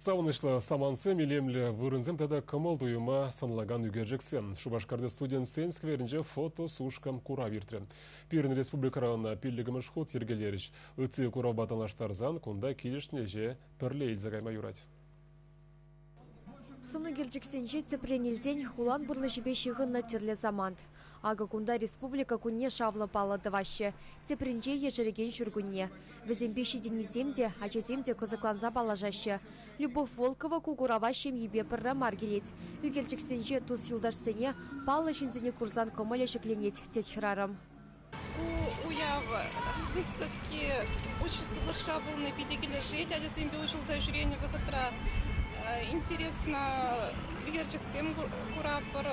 Саунышлы самансем илемлі вырынзем тада кымыл дуюма санлаган үгержексем. Шубашкарды студент сен скверінже фото сушкам кура виртре. Пирін республикарағына пиллігіміш ход ергелеріш. Үтсі кура баталаштарзан кунда келішне же пірле илзагайма юрать. Суны гелджексенже цепренелзен хулан бурлы жебе шығынна терле замант. Ага кунда республика күнне шавлы палы дываще. Цепренже ежереген жүргінне. Візембеші денеземде, ачеземде козакланза балажаще. Любовь Волкова кугурава шемьебе пырра маргелет. Үгелджексенже туз юлдашсене палы жинзене курзан комыля шекленет тетхрарам. Уява выставки учился шаблны педикеля жить, ачезембе учился жюрение выходра. Интересно, вержексем курапор,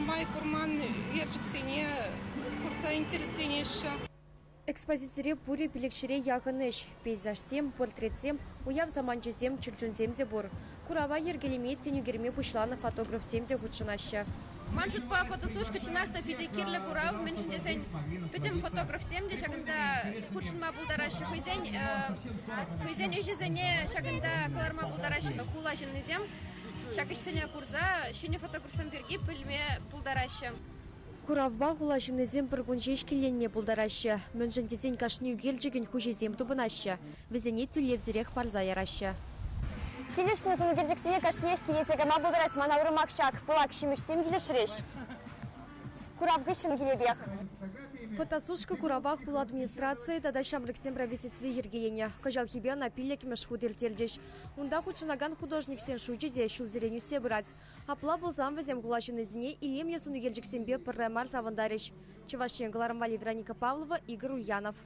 май курман вержексене курса интереснейшая. Экспозицире пури пилекшире яғыныш, пейзажсем, портретсем, уяв заманчызем, чүрчунземде бур. Курава ергелемет тенюгерме пушланы фотографсемде худшынашы. Маншут по фотосушка чинахта педикирле курав, меншин десен, петем фотографсемде шагында худшынма булдарашы хуйзен ежезене шагында каларма булдарашы хула женнезем, шагышсене курза, шыне фотографсем берги пыльме булдарашы. Куравба хула женнезем пыргунжеш келенме булдарашы, меншин десен кашны үгелжеген хужезем тубынашы, везене тюлевзерех парза ярашы. Келешні зыны гелджексене кашнех келесеге ма бұлдарас манавры макшак, бұлак шимішсем келешіреш. Куравгышын келебех. Фотосушка курава хула администрации тада шамрыксем правительстве ергелене. Кажал хибе на пилек мешхудер тельдеш. Унда худшынаган художник сен шуджезе шулзереню се брать. Апла болзам везем гулашын изіне илем ясуны гелджексембе пырремар савандареш. Чевашен Галармвали Вероника Павлова, Игорь Ульянов.